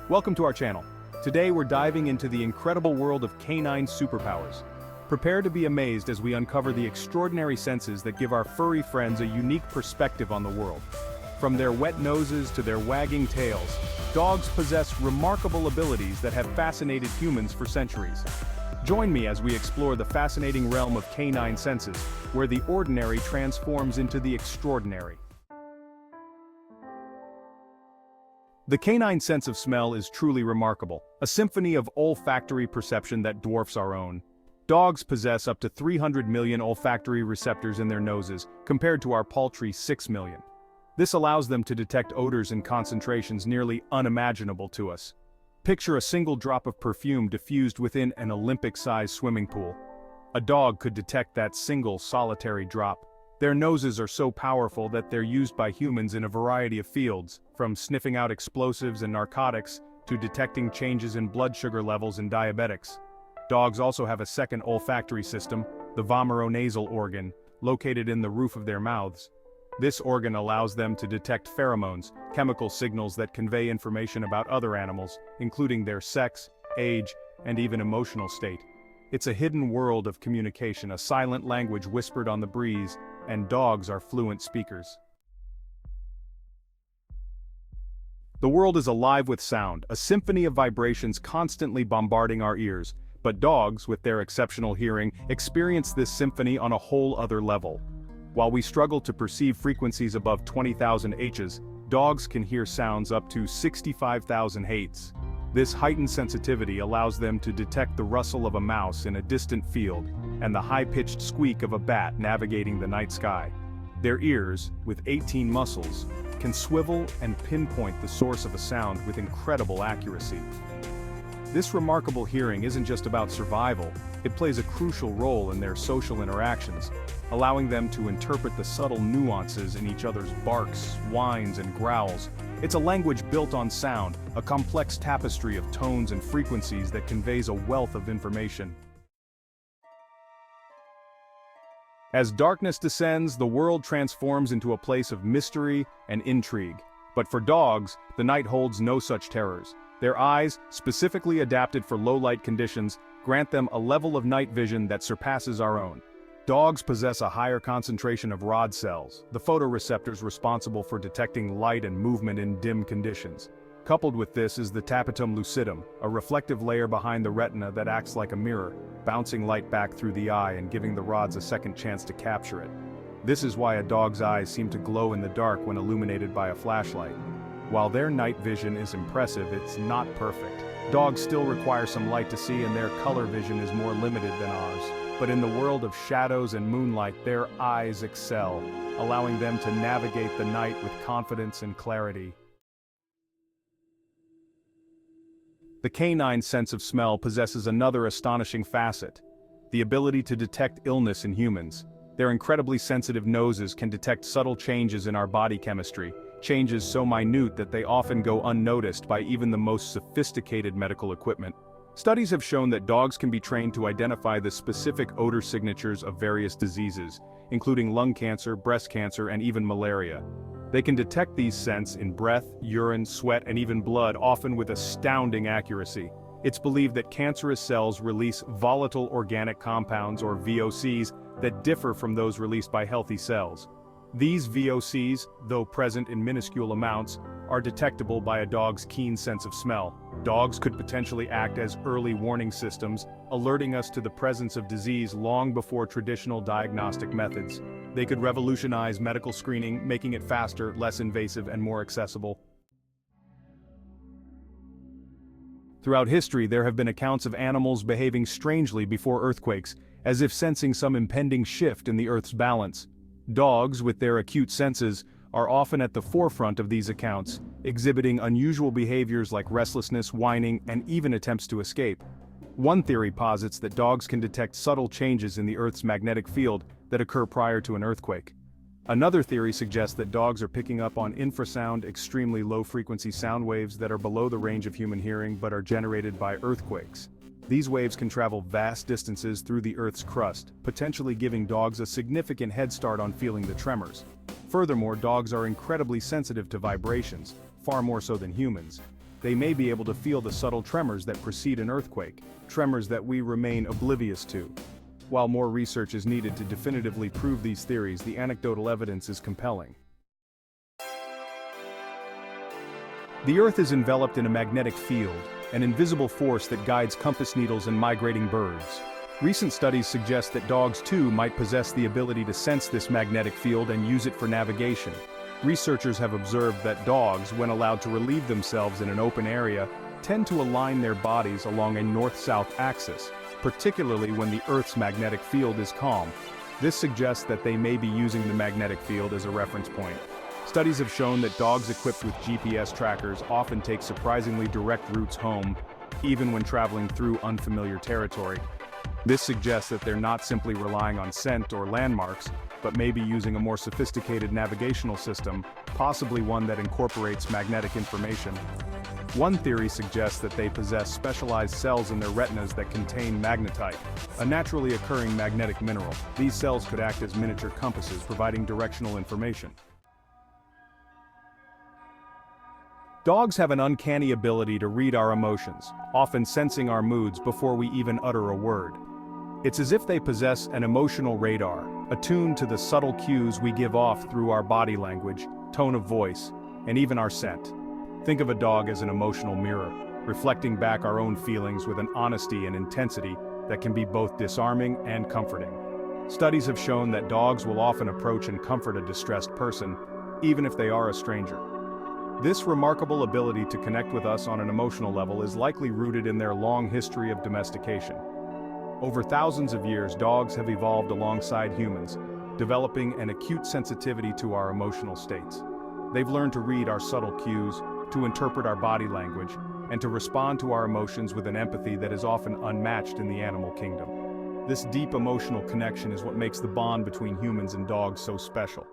Welcome to our channel. Today we're diving into the incredible world of canine superpowers. Prepare to be amazed as we uncover the extraordinary senses that give our furry friends a unique perspective on the world. From their wet noses to their wagging tails, dogs possess remarkable abilities that have fascinated humans for centuries. Join me as we explore the fascinating realm of canine senses, where the ordinary transforms into the extraordinary. The canine sense of smell is truly remarkable, a symphony of olfactory perception that dwarfs our own. Dogs possess up to 300 million olfactory receptors in their noses, compared to our paltry 6 million. This allows them to detect odors in concentrations nearly unimaginable to us. Picture a single drop of perfume diffused within an Olympic-sized swimming pool. A dog could detect that single solitary drop. Their noses are so powerful that they're used by humans in a variety of fields, from sniffing out explosives and narcotics to detecting changes in blood sugar levels in diabetics. Dogs also have a second olfactory system, the vomeronasal organ, located in the roof of their mouths. This organ allows them to detect pheromones, chemical signals that convey information about other animals, including their sex, age, and even emotional state. It's a hidden world of communication, a silent language whispered on the breeze, and dogs are fluent speakers. The world is alive with sound, a symphony of vibrations constantly bombarding our ears, but dogs, with their exceptional hearing, experience this symphony on a whole other level. While we struggle to perceive frequencies above 20,000 Hz, dogs can hear sounds up to 65,000 Hz. This heightened sensitivity allows them to detect the rustle of a mouse in a distant field, and the high-pitched squeak of a bat navigating the night sky. Their ears, with 18 muscles, can swivel and pinpoint the source of a sound with incredible accuracy. This remarkable hearing isn't just about survival, it plays a crucial role in their social interactions, allowing them to interpret the subtle nuances in each other's barks, whines, and growls. It's a language built on sound, a complex tapestry of tones and frequencies that conveys a wealth of information. As darkness descends, the world transforms into a place of mystery and intrigue. But for dogs, the night holds no such terrors. Their eyes, specifically adapted for low-light conditions, grant them a level of night vision that surpasses our own. Dogs possess a higher concentration of rod cells, the photoreceptors responsible for detecting light and movement in dim conditions. Coupled with this is the tapetum lucidum, a reflective layer behind the retina that acts like a mirror, bouncing light back through the eye and giving the rods a second chance to capture it. This is why a dog's eyes seem to glow in the dark when illuminated by a flashlight. While their night vision is impressive, it's not perfect. Dogs still require some light to see, and their color vision is more limited than ours. But in the world of shadows and moonlight, their eyes excel, allowing them to navigate the night with confidence and clarity. The canine sense of smell possesses another astonishing facet: the ability to detect illness in humans. Their incredibly sensitive noses can detect subtle changes in our body chemistry, changes so minute that they often go unnoticed by even the most sophisticated medical equipment. Studies have shown that dogs can be trained to identify the specific odor signatures of various diseases, including lung cancer, breast cancer, and even malaria. They can detect these scents in breath, urine, sweat, and even blood, often with astounding accuracy. It's believed that cancerous cells release volatile organic compounds, or VOCs, that differ from those released by healthy cells. These VOCs, though present in minuscule amounts, are detectable by a dog's keen sense of smell. Dogs could potentially act as early warning systems, alerting us to the presence of disease long before traditional diagnostic methods. They could revolutionize medical screening, making it faster, less invasive, and more accessible. Throughout history, there have been accounts of animals behaving strangely before earthquakes, as if sensing some impending shift in the Earth's balance. Dogs, with their acute senses, are often at the forefront of these accounts, exhibiting unusual behaviors like restlessness, whining, and even attempts to escape. One theory posits that dogs can detect subtle changes in the Earth's magnetic field that occur prior to an earthquake. Another theory suggests that dogs are picking up on infrasound, extremely low-frequency sound waves that are below the range of human hearing but are generated by earthquakes. These waves can travel vast distances through the Earth's crust, potentially giving dogs a significant head start on feeling the tremors. Furthermore, dogs are incredibly sensitive to vibrations, far more so than humans. they may be able to feel the subtle tremors that precede an earthquake, tremors that we remain oblivious to. While more research is needed to definitively prove these theories, the anecdotal evidence is compelling. The Earth is enveloped in a magnetic field, an invisible force that guides compass needles and migrating birds. Recent studies suggest that dogs too might possess the ability to sense this magnetic field and use it for navigation. Researchers have observed that dogs, when allowed to relieve themselves in an open area, tend to align their bodies along a north-south axis, particularly when the Earth's magnetic field is calm. This suggests that they may be using the magnetic field as a reference point. Studies have shown that dogs equipped with GPS trackers often take surprisingly direct routes home, even when traveling through unfamiliar territory. This suggests that they're not simply relying on scent or landmarks, but maybe using a more sophisticated navigational system, possibly one that incorporates magnetic information. One theory suggests that they possess specialized cells in their retinas that contain magnetite, a naturally occurring magnetic mineral. These cells could act as miniature compasses, providing directional information. Dogs have an uncanny ability to read our emotions, often sensing our moods before we even utter a word. It's as if they possess an emotional radar, attuned to the subtle cues we give off through our body language, tone of voice, and even our scent. Think of a dog as an emotional mirror, reflecting back our own feelings with an honesty and intensity that can be both disarming and comforting. Studies have shown that dogs will often approach and comfort a distressed person, even if they are a stranger. This remarkable ability to connect with us on an emotional level is likely rooted in their long history of domestication. Over thousands of years, dogs have evolved alongside humans, developing an acute sensitivity to our emotional states. They've learned to read our subtle cues, to interpret our body language, and to respond to our emotions with an empathy that is often unmatched in the animal kingdom. This deep emotional connection is what makes the bond between humans and dogs so special.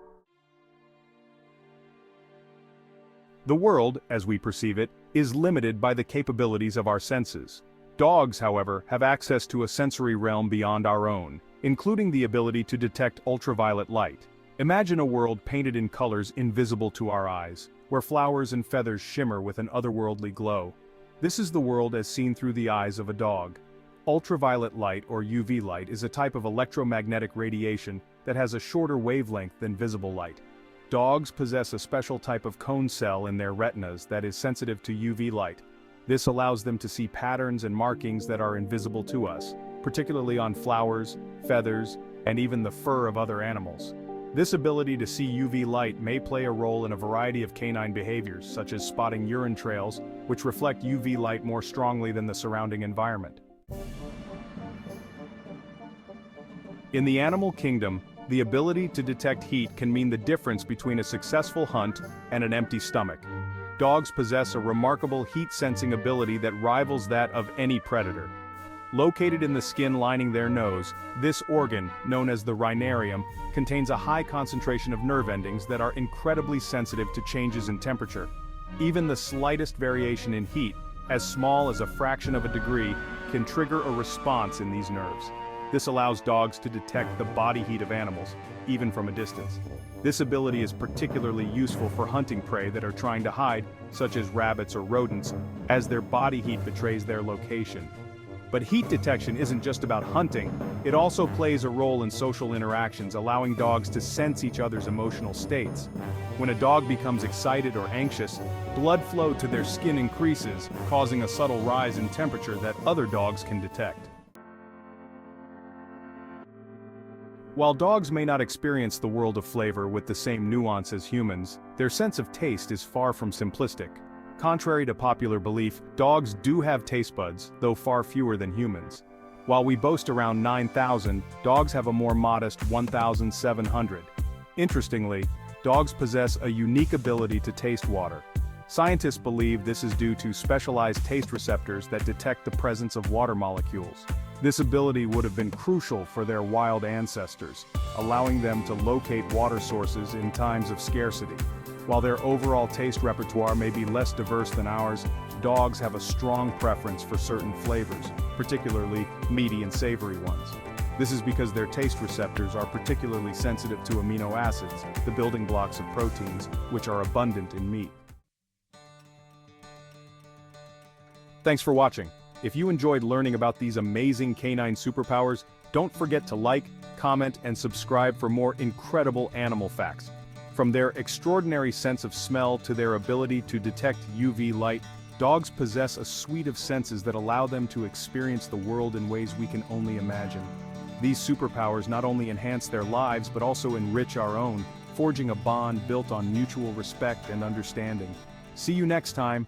The world, as we perceive it, is limited by the capabilities of our senses. Dogs, however, have access to a sensory realm beyond our own, including the ability to detect ultraviolet light. Imagine a world painted in colors invisible to our eyes, where flowers and feathers shimmer with an otherworldly glow. This is the world as seen through the eyes of a dog. Ultraviolet light, or UV light, is a type of electromagnetic radiation that has a shorter wavelength than visible light. Dogs possess a special type of cone cell in their retinas that is sensitive to UV light. This allows them to see patterns and markings that are invisible to us, particularly on flowers, feathers, and even the fur of other animals. This ability to see UV light may play a role in a variety of canine behaviors, such as spotting urine trails, which reflect UV light more strongly than the surrounding environment. In the animal kingdom, the ability to detect heat can mean the difference between a successful hunt and an empty stomach. Dogs possess a remarkable heat-sensing ability that rivals that of any predator. Located in the skin lining their nose, this organ, known as the rhinarium, contains a high concentration of nerve endings that are incredibly sensitive to changes in temperature. Even the slightest variation in heat, as small as a fraction of a degree, can trigger a response in these nerves. This allows dogs to detect the body heat of animals, even from a distance. This ability is particularly useful for hunting prey that are trying to hide, such as rabbits or rodents, as their body heat betrays their location. But heat detection isn't just about hunting, it also plays a role in social interactions, allowing dogs to sense each other's emotional states. When a dog becomes excited or anxious, blood flow to their skin increases, causing a subtle rise in temperature that other dogs can detect. While dogs may not experience the world of flavor with the same nuance as humans, their sense of taste is far from simplistic. Contrary to popular belief, dogs do have taste buds, though far fewer than humans. While we boast around 9,000, dogs have a more modest 1,700. Interestingly, dogs possess a unique ability to taste water. Scientists believe this is due to specialized taste receptors that detect the presence of water molecules. This ability would have been crucial for their wild ancestors, allowing them to locate water sources in times of scarcity. While their overall taste repertoire may be less diverse than ours, dogs have a strong preference for certain flavors, particularly meaty and savory ones. This is because their taste receptors are particularly sensitive to amino acids, the building blocks of proteins, which are abundant in meat. Thanks for watching. If you enjoyed learning about these amazing canine superpowers, don't forget to like, comment, and subscribe for more incredible animal facts. From their extraordinary sense of smell to their ability to detect UV light, dogs possess a suite of senses that allow them to experience the world in ways we can only imagine. These superpowers not only enhance their lives but also enrich our own, forging a bond built on mutual respect and understanding. See you next time.